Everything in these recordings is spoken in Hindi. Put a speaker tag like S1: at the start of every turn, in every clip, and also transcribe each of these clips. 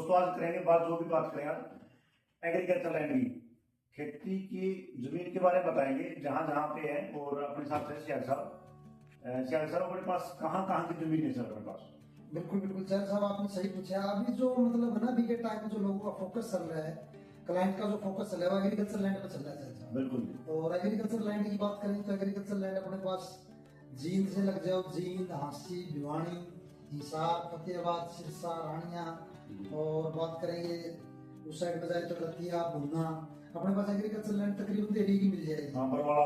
S1: दोस्तों आज करेंगे बात, जो भी बात करें आज एग्रीकल्चर लैंड की, खेती की जमीन के बारे में बताएंगे जहां जहां पे है। और अपने साथ से सियाग साहब अपने पास कहाँ कहाँ की जमीन है सर अपने पास?
S2: बिल्कुल बिल्कुल सर साहब, आपने सही पूछा। अभी जो मतलब है ना, अभी के टाइम में जो लोगों का फोकस चल रहा है, क्लाइंट का जो फोकस चल रहा है वो एग्रीकल्चर लैंड पे चल रहा है सर।
S1: बिल्कुल।
S2: और एग्रीकल्चर लैंड की बात करें तो एग्रीकल्चर लैंड अपने पास जींद से लग जाओ, जींद, हांसी, भिवानी, हिसार, फतेहाबाद, सिरसा, रानिया। और बात करेंगे उस साइड में जाए तो रतिया, भुन्ना, अपने पास एग्रीकल्चर लैंड तकरीबन देरी की मिल जाएगी।
S1: बरवाड़ा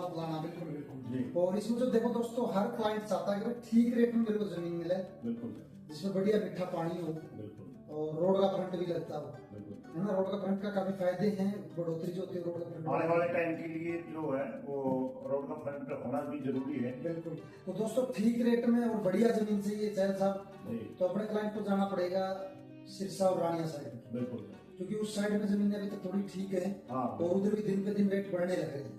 S2: पुराना बिल्कुल बिल्कुल। और इसमें जो देखो दोस्तों, हर क्लाइंट चाहता है कि ठीक रेट में मेरे को जमीन मिले,
S1: बिल्कुल,
S2: जिसमें बढ़िया मीठा पानी हो,
S1: बिल्कुल,
S2: और रोड का फ्रंट भी लगता हो, है ना। रोड का फ्रंट का काफी फायदे हैं, बढ़ोतरी जो होती है रोड का फ्रंट
S1: आने वाले टाइम के लिए जो है वो रोड का फ्रंट होना भी जरूरी है।
S2: बिल्कुल। तो दोस्तों ठीक रेट में और बढ़िया जमीन चाहिए चैल साहब, तो अपने क्लाइंट को जाना पड़ेगा सिरसा और रानिया साइड।
S1: बिल्कुल,
S2: क्योंकि उस साइड में जमीन अभी तक थोड़ी ठीक है। और उधर भी दिन पे दिन रेट बढ़ने लगे हैं।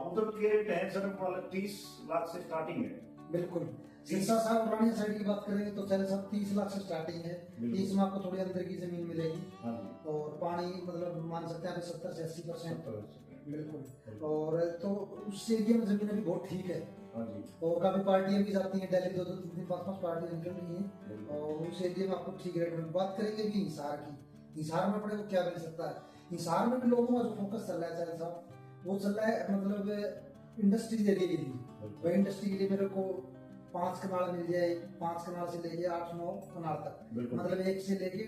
S1: उधर के रेट है सर 30 लाख से स्टार्टिंग है।
S2: बिल्कुल। सिरसा साहब और रानिया साइड की बात करेंगे तो चैल साहब 30 लाख से स्टार्टिंग है। 30 में आपको थोड़ी अंदर की जमीन मिलेगी। और पानी मतलब मान सकते हैं 70 से 80%। बिल्कुल। और तो उस एरिया में जमीन अभी बहुत ठीक है। और काफी पार्टियां भी जाती हैं दिल्ली, 2-2, 3-3, 5-5 पार्टियां निकल रही हैं। और उस एरिया में आपको ठीक रेट में। बात करेंगे भी हिसार की, हिसार में अपने को क्या मिल सकता है। हिसार में भी लोगों का जो फोकस चल रहा है चैल साहब, वो चल रहा है मतलब इंडस्ट्रीज एरिया के लिए। वही इंडस्ट्री के लिए मेरे को 5 कनाल मिल जाए, 5 कनाल से लेके 8-9 कनाल तक, मतलब 1 से लेके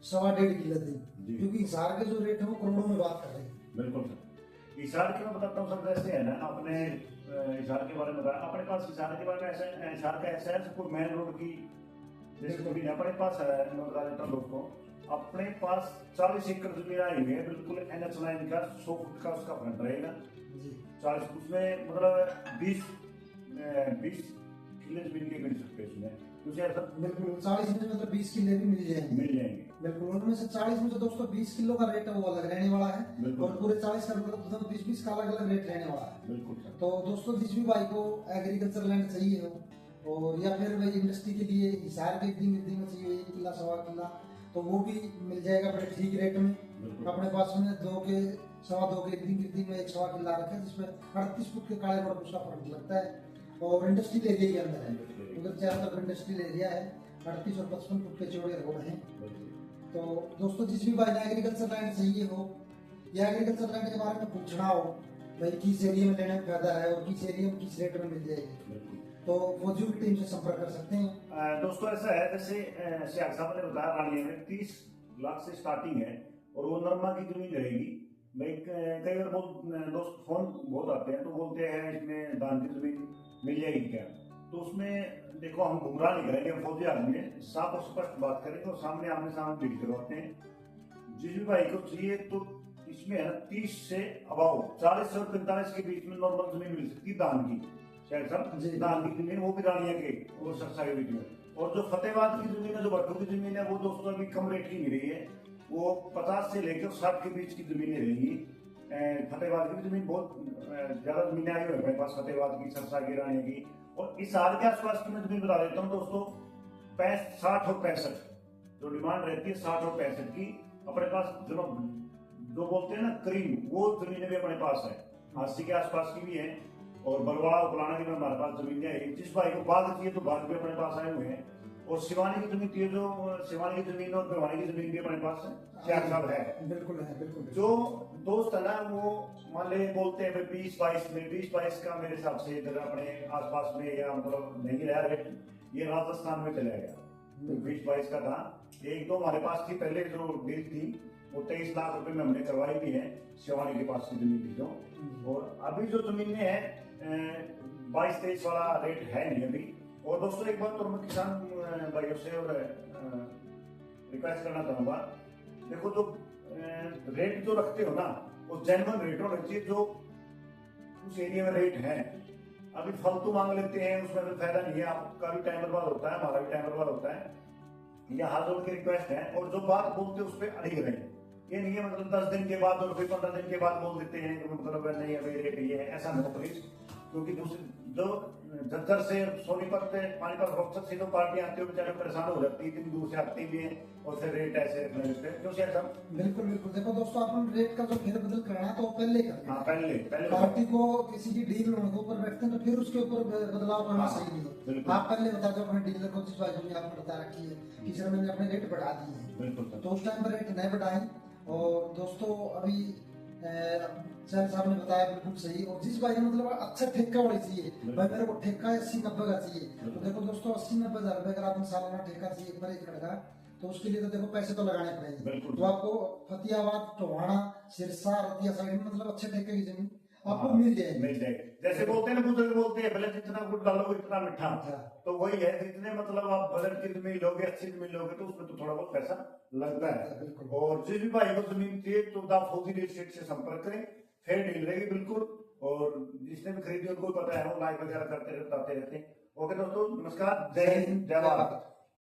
S2: 1.25 किलो दिन। क्योंकि हिसार के जो रेट है वो करोड़ों में बात कर रहे हैं।
S1: बिल्कुल सर। हिसार की मैं बताता हूँ सर, जैसे है ना अपने हिसार के बारे में बताया अपने पास। हिसार के बारे में ऐसा, हिसार का ऐसा है कोई मेन रोड की जैसे जमीन अपने पास है। मैं बता देता हूँ दोस्तों, अपने पास 40 एकड़ जमीन आई हुई है, बिल्कुल NH लाइन का 100 फुट का उसका फ्रंट रहेगा। 40 उसमें मतलब 20 किले जमीन के मिल सकते हैं उसमें।
S2: बिल्कुल 40 में मतलब 20 किले भी मिल जाएंगे। बिल्कुल। उनमें से 40 में से दोस्तों 20 किलो का रेट है वो अलग रहने वाला है, और पूरे 40 का मतलब 20-20 का अलग अलग रेट रहने वाला है।
S1: बिल्कुल।
S2: तो दोस्तों जिस भी भाई को एग्रीकल्चर लैंड चाहिए हो, और या फिर भाई इंडस्ट्री के लिए हिसार के इतनी में चाहिए 1 किला 1.25 किला, तो वो भी मिल जाएगा बड़े ठीक रेट में। अपने पास में 2 के 2.25 के गिरदी में 1 1.25 किला रखा है, जिसमें 38 फुट के काले रोड उसका फर्क लगता है। और इंडस्ट्रियल एरिया के अंदर है, उधर चारों तरफ इंडस्ट्रियल एरिया है। 38 और 55 फुट के चौड़े रोड हैं। तो दोस्तों जिस भी भाई ने एग्रीकल्चर लैंड चाहिए हो, या एग्रीकल्चर लैंड के बारे में पूछना हो भाई किस एरिया में लेने में फायदा है और किस एरिया में किस रेट में मिल जाएगी, तो फौजियों की टीम से संपर्क कर सकते हैं।
S1: दोस्तों ऐसा है, जैसे सियाग साहब ने बताया रानिया में 30 लाख से स्टार्टिंग है, और वो नरमा की जमीन रहेगी। भाई कई बार दोस्त फोन बहुत आते हैं तो बोलते हैं इसमें दान की जमीन मिल जाएगी क्या? तो उसमें देखो हम गुमराह नहीं करेंगे, हम फौजी आदमी है, साफ और स्पष्ट बात करेंगे और सामने आमने सामने डील करवाते हैं। जिस भी भाई को चाहिए तो इसमें है 30 से अबाउ 40 और 45 के बीच में नॉर्मल जमीन मिल सकती है दान की। शायद सर दान की जमीन, वो भी रानिया के और सरसा के बीच में। और जो फतेहाबाद की जमीन है, जो भट्टू की जमीन है, वो दोस्तों अभी कम रेट की मिल रही है। वो 50 से लेकर 60 के बीच की जमीनें रहेंगी। फतेहाबाद की जमीन बहुत ज्यादा जमीनें आई हुई है मेरे पास, फतेहाबाद की, सरसा की, रानिया की। और इस हाल के आसपास की मैं जमीन बता देता हूँ दोस्तों, 60 और 65 जो डिमांड रहती है, 60 और 65 की अपने पास जो बोलते हैं ना क्रीम, वो जमीनें भी अपने पास है। 80 के आसपास की भी है। और बरवाड़ा उपलाना की भी हमारे पास जमीनें है। जिस भाई को बाग चाहिए तो बाग भी अपने पास आए हुए हैं। और शिवानी की जमीन थी, जो शिवानी की जमीन और भिवानी की जमीन भी अपने पास है।
S2: बिल्कुल है, बिल्कुल।
S1: जो दोस्त है ना वो मान ले बोलते हैं 20-22 में, 20-22 का मेरे हिसाब से इधर अपने आसपास में या मतलब नहीं रहा रेट, ये राजस्थान में चला गया। 20-22 का था। 1-2 हमारे पास थी पहले जो डील थी, वो 23 लाख रुपए में हमने करवाई भी है शिवानी के पास की जमीन थी जो। और अभी जो जमीन में है 22-23 वाला रेट है नहीं अभी। और दोस्तों एक बात और मैं किसान भाइयों से और रिक्वेस्ट करना चाहूंगा, देखो जो रेट जो रखते हो ना, वो जेन्युइन रेट होना चाहिए जो उस एरिया में रेट है। अभी फालतू मांग लेते हैं, उसमें भी फायदा नहीं है। आपका भी टाइम बर्बाद होता है, हमारा भी टाइम बर्बाद होता है। ये हाथ जोड़ के रिक्वेस्ट है। और जो बात बोलते हैं उस पर अड़िग रहे, ये नहीं है मतलब 10 दिन के बाद और फिर 15 दिन के बाद बोल देते हैं कि मतलब नहीं अभी रेट ये है, ऐसा नहीं प्लीज। क्योंकि जो झज्जर से सोनीपत से पानीपत रोहतक से जो पार्टियां आती है बेचारे परेशान हो जाती है, इतनी दूर से आती भी है और फिर रेट ऐसे रखने लगते हैं। क्यों शेख साहब?
S2: बिल्कुल बिल्कुल। देखो दोस्तों, अपन रेट का जो फेरबदल करना है तो पहले करना
S1: हाँ,
S2: है।
S1: पहले
S2: पार्टी को किसी की डील होने के ऊपर बैठते हैं तो फिर उसके ऊपर बदलाव करना
S1: हाँ,
S2: सही नहीं है।
S1: बिल्कुल।
S2: आप पहले बता दो अपने डीलर को, जिस बाजू में आपने बता रखी है कि सर मैंने अपने रेट बढ़ा दिए हैं,
S1: बिल्कुल
S2: तो उस टाइम पर रेट नहीं बढ़ाएं। और दोस्तों अभी सर साहब ने बताया बिल्कुल सही। और जिस भाई ने मतलब अच्छा ठेका वाली चाहिए, भाई मेरे को ठेका 80-90 का चाहिए, तो देखो दोस्तों 80-90 हजार रुपए अगर आप सालाना ठेका चाहिए पर एकड़ का, तो उसके लिए तो देखो पैसे तो लगाने पड़ेंगे।
S1: बिल्कुल।
S2: तो आपको फतियाबाद, टोहाना, सिरसा, रतिया साइड में मतलब अच्छे ठेके की जमीन आपको
S1: हाँ,
S2: मिल जाएगी।
S1: मिल जाएगी। जैसे बोलते हैं ना, बुजुर्ग बोलते हैं भले जितना गुड़ डालो इतना मीठा।
S2: हाँ।
S1: तो वही है, जितने मतलब आप बजट की जमीन लोगे, अच्छी जमीन लोगे, तो उसमें तो थोड़ा बहुत पैसा लगता है।
S2: बिल्कुल।
S1: और जिस भी भाई को जमीन चाहिए तो आप फौजी रियल एस्टेट से संपर्क करें, फिर डील रहेगी बिल्कुल। और जिसने भी खरीदी उनको पता है, वो लाइव वगैरह करते रहते हैं। ओके दोस्तों, नमस्कार, जय हिंद, जय भारत।